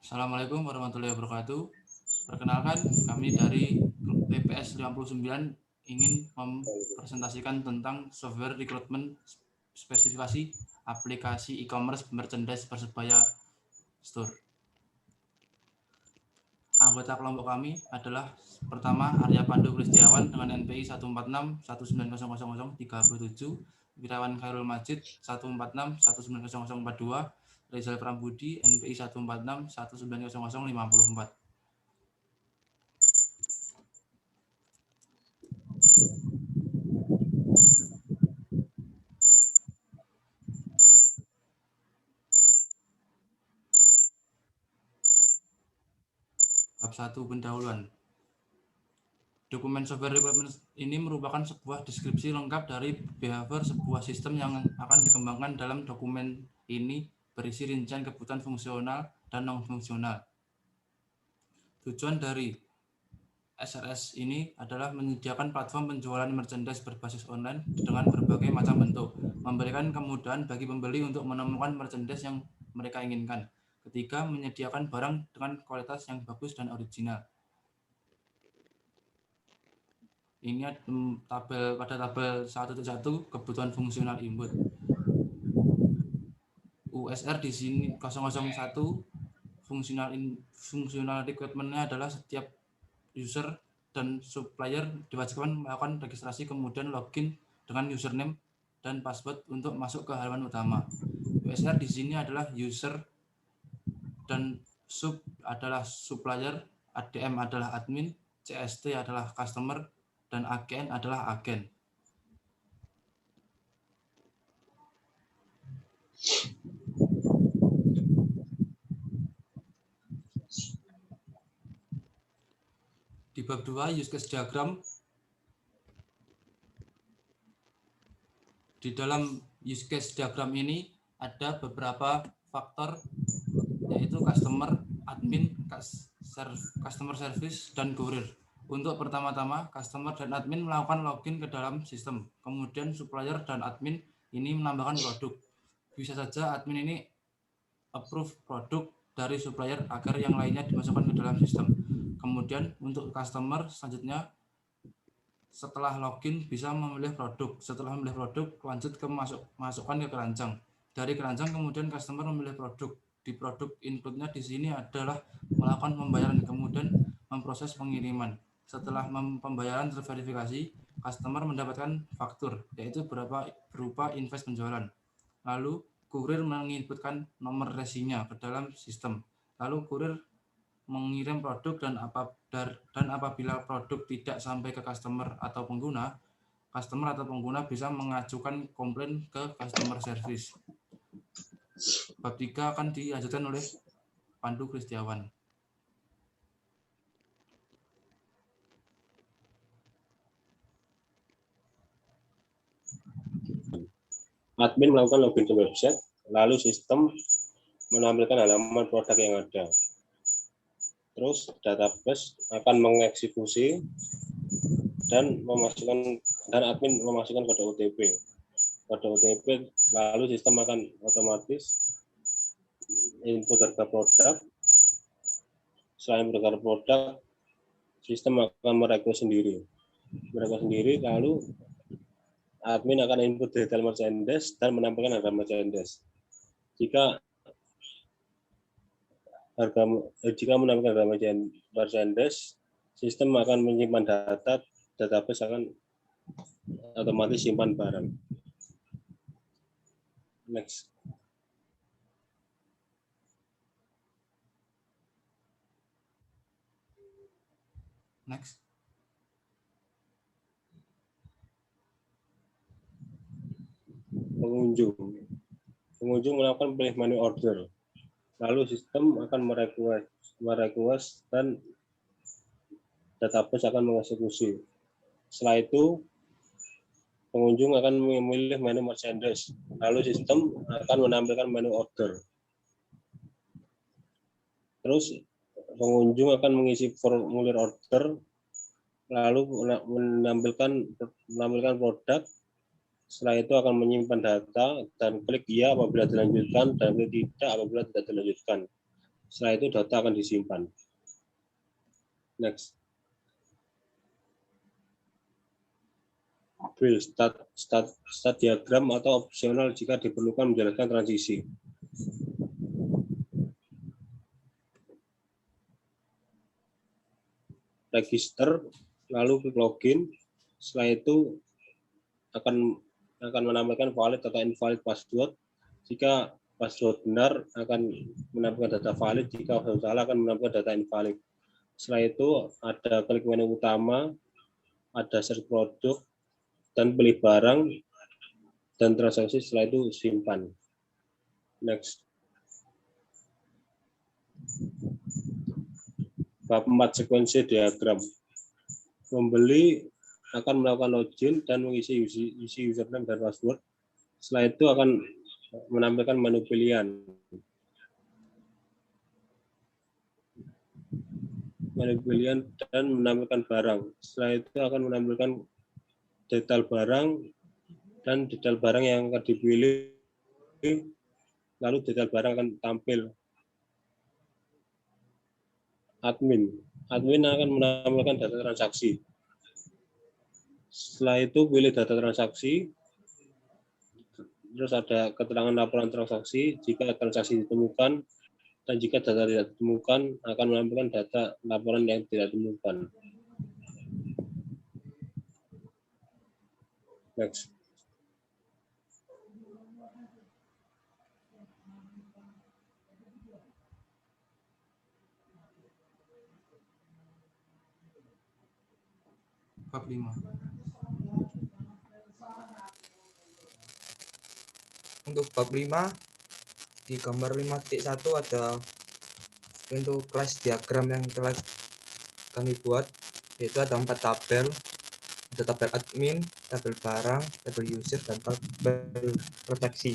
Assalamualaikum warahmatullahi wabarakatuh. Perkenalkan, kami dari PPS 59 ingin mempresentasikan tentang software recruitment spesifikasi aplikasi e-commerce merchandise Persebaya Store. Anggota kelompok kami adalah pertama Arya Pandu Kristiawan dengan NPI 146.1900037, Wirawan Khairul Majid 146.19042, Rizal Prambudi NPI 146.19054. Bab 1 pendahuluan. Dokumen software requirement ini merupakan sebuah deskripsi lengkap dari behavior sebuah sistem yang akan dikembangkan. Dalam dokumen ini berisi rincian kebutuhan fungsional dan non-fungsional. Tujuan dari SRS ini adalah menyediakan platform penjualan merchandise berbasis online dengan berbagai macam bentuk, memberikan kemudahan bagi pembeli untuk menemukan merchandise yang mereka inginkan. Ketiga, menyediakan barang dengan kualitas yang bagus dan original. Ini pada tabel 1.1 kebutuhan fungsional input. USR di sini 001 fungsional requirement-nya adalah setiap user dan supplier diwajibkan melakukan registrasi kemudian login dengan username dan password untuk masuk ke halaman utama. USR di sini adalah user dan sub adalah supplier, ADM adalah admin, CST adalah customer, dan AGN adalah agen. Di bab 2 use case diagram. Di dalam use case diagram ini ada beberapa faktor, yaitu customer, admin, customer service, dan kurir. Untuk pertama-tama, customer dan admin melakukan login ke dalam sistem. Kemudian supplier dan admin ini menambahkan produk. Bisa saja admin ini approve produk dari supplier agar yang lainnya dimasukkan ke dalam sistem. Kemudian untuk customer selanjutnya setelah login bisa memilih produk. Setelah memilih produk, lanjut ke masukkan ke keranjang. Dari keranjang kemudian customer memilih produk. Di produk inputnya di sini adalah melakukan pembayaran, kemudian memproses pengiriman. Setelah pembayaran terverifikasi, customer mendapatkan faktur, yaitu berupa invoice penjualan. Lalu kurir menginputkan nomor resinya ke dalam sistem. Lalu kurir mengirim produk dan apabila produk tidak sampai ke customer atau pengguna bisa mengajukan komplain ke customer service. Bab 3 akan dilanjutkan oleh Pandu Kristiawan. Admin melakukan login ke website, lalu sistem menampilkan halaman produk yang ada. Terus database akan mengeksekusi dan admin memasukkan kode OTP. Kode OTP lalu sistem akan otomatis input harga produk. Selain harga produk, sistem akan merekrut sendiri. Lalu admin akan input detail merchandise dan menampilkan harga merchandise. Jika menampilkan harga merchandise, sistem akan menyimpan data, database akan otomatis simpan barang. Next. Pengunjung melakukan pilih menu order. Lalu sistem akan merequest dan database akan mengeksekusi. Setelah itu, pengunjung akan memilih menu merchandise. Lalu sistem akan menampilkan menu order. Terus pengunjung akan mengisi formulir order, lalu menampilkan produk. Setelah itu akan menyimpan data dan klik iya apabila dilanjutkan dan klik tidak apabila tidak dilanjutkan. Setelah itu data akan disimpan. Next. Build stat diagram atau opsional jika diperlukan menjelaskan transisi. Register, lalu klik login. Setelah itu akan menampilkan valid atau invalid password. Jika password benar akan menampilkan data valid, jika password salah akan menampilkan data invalid. Setelah itu ada klik menu utama, ada search produk, dan pilih barang, dan transaksi. Setelah itu simpan. Next. Bab 4 sekuensi diagram. Pembeli akan melakukan login dan mengisi username dan password. Setelah itu akan menampilkan menu pilihan. Dan menampilkan barang. Setelah itu akan menampilkan detail barang dan detail barang yang akan dipilih. Lalu detail barang akan tampil. Admin akan menampilkan data transaksi. Setelah itu pilih data transaksi. Terus ada keterangan laporan transaksi. Jika transaksi ditemukan dan jika data tidak ditemukan akan menampilkan data laporan yang tidak ditemukan. Next. Bab 5. Untuk bab 5 di gambar 5.1 ada untuk kelas diagram yang telah kami buat, yaitu ada 4 tabel. Ada tabel admin, tabel barang, tabel user, dan tabel transaksi.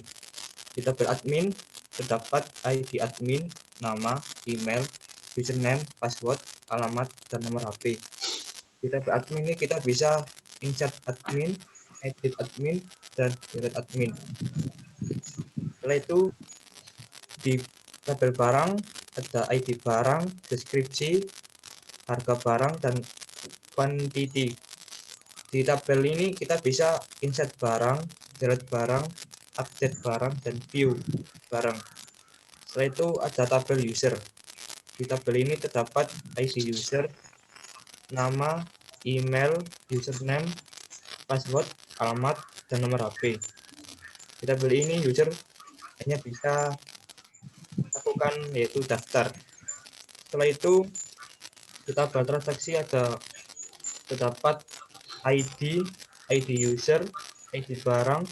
Di tabel admin terdapat ID admin, nama, email, username, password, alamat, dan nomor HP. Di tabel admin ini kita bisa insert admin, edit admin, dan delete admin. Setelah itu di tabel barang ada ID barang, deskripsi, harga barang, dan quantity. Di tabel ini kita bisa insert barang, delete barang, update barang, dan view barang. Setelah itu ada tabel user. Di tabel ini terdapat ID user, nama, email, username, password, alamat, dan nomor HP. Di tabel ini user hanya bisa lakukan yaitu daftar. Setelah itu di tabel transaksi terdapat ID user, ID barang,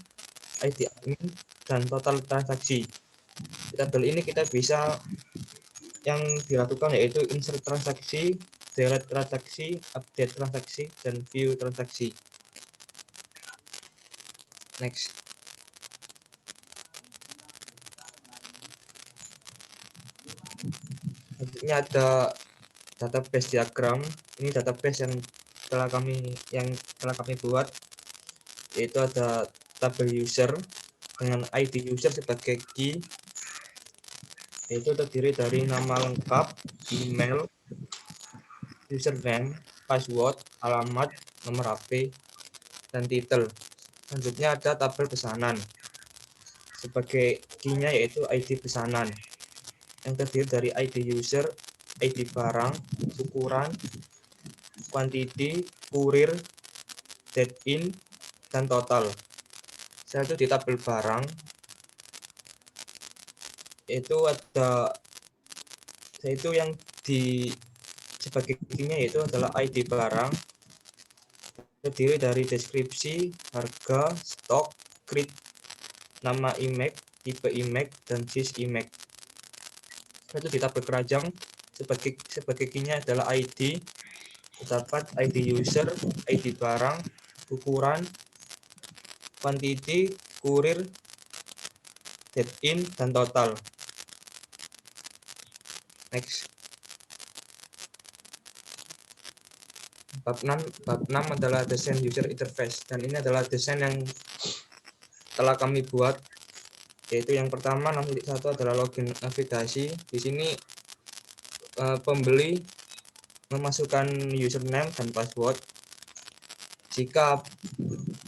ID admin, dan total transaksi. Di tabel ini kita bisa yang dilakukan yaitu insert transaksi, delete transaksi, update transaksi, dan view transaksi. Next. Selanjutnya ada database diagram. Ini database yang telah kami buat, yaitu ada tabel user dengan ID user sebagai key, yaitu terdiri dari nama lengkap, email, username, password, alamat, nomor HP, dan title. Selanjutnya ada tabel pesanan sebagai key-nya yaitu ID pesanan yang terdiri dari ID user, ID barang, ukuran, quantity, kurir, date in, dan total. Setelah itu di tabel barang itu ada yang sebagai key-nya yaitu adalah ID barang, terdiri dari deskripsi, harga, stok, create, nama IMEI, tipe IMEI, dan jenis IMEI. Setelah itu di tabel keranjang sebagai key-nya adalah ID, terdapat ID user, ID barang, ukuran, quantity, kurir, date in, dan total. Next. Bab 6 adalah desain user interface, dan ini adalah desain yang telah kami buat, yaitu yang pertama 6.1 adalah login navigasi. Di sini pembeli memasukkan username dan password. Jika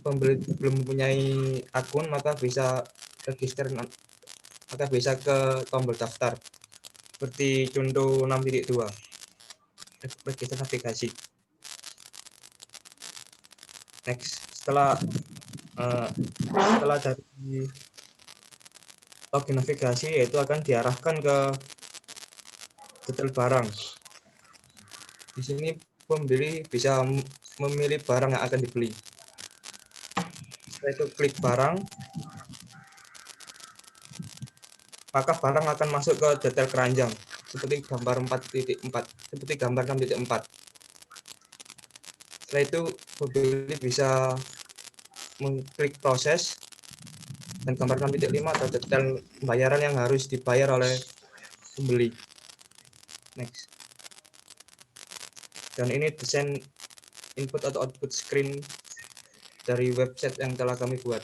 pembeli belum mempunyai akun, maka bisa register, maka bisa ke tombol daftar seperti contoh 6.2 register navigasi. Next, setelah dari login navigasi, yaitu akan diarahkan ke detail barang. Di sini pembeli bisa memilih barang yang akan dibeli. Setelah itu klik barang, maka barang akan masuk ke detail keranjang seperti gambar 4.4, seperti gambar 6.4. Setelah itu pembeli bisa mengklik proses dan gambar 6.5 atau detail pembayaran yang harus dibayar oleh pembeli. Next. Dan ini desain input atau output screen dari website yang telah kami buat.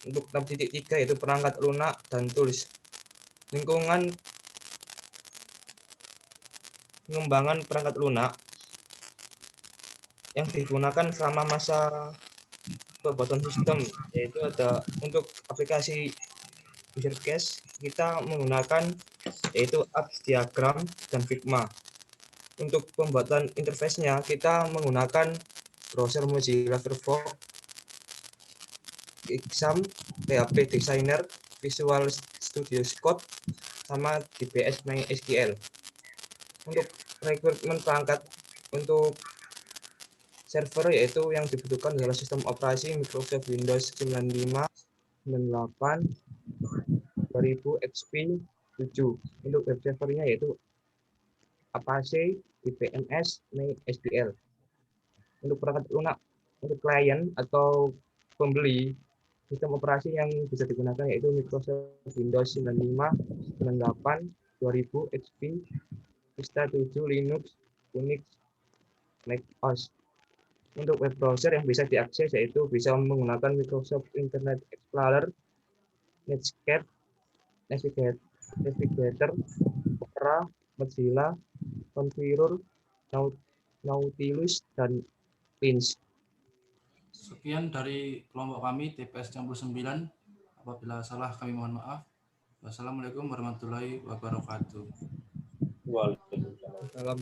Untuk 6.3 yaitu perangkat lunak dan tools. Lingkungan pengembangan perangkat lunak yang digunakan selama masa pembuatan sistem, yaitu ada untuk aplikasi user case kita menggunakan yaitu apps diagram dan Figma. Untuk pembuatan interface-nya kita menggunakan browser Mozilla Firefox, Exam, PHP Designer, Visual Studio Code, sama DBS MySQL. Untuk rekrutmen perangkat untuk server, yaitu yang dibutuhkan adalah sistem operasi Microsoft Windows 95, 98, 2000 XP 7. Untuk web servernya yaitu Apache, IPMS, MySQL. Untuk perangkat lunak untuk klien atau pembeli, sistem operasi yang bisa digunakan yaitu Microsoft Windows 95, 98, 2000 XP, Vista 7, Linux, Unix, Mac OS. Untuk web browser yang bisa diakses yaitu bisa menggunakan Microsoft Internet Explorer, Netscape, Navigator, Opera, Mozilla, Configure, Nautilus, dan Lynx. Sekian dari kelompok kami TPS 99. Apabila salah kami mohon maaf. Wassalamualaikum warahmatullahi wabarakatuh. Waalaikumsalam. Salam.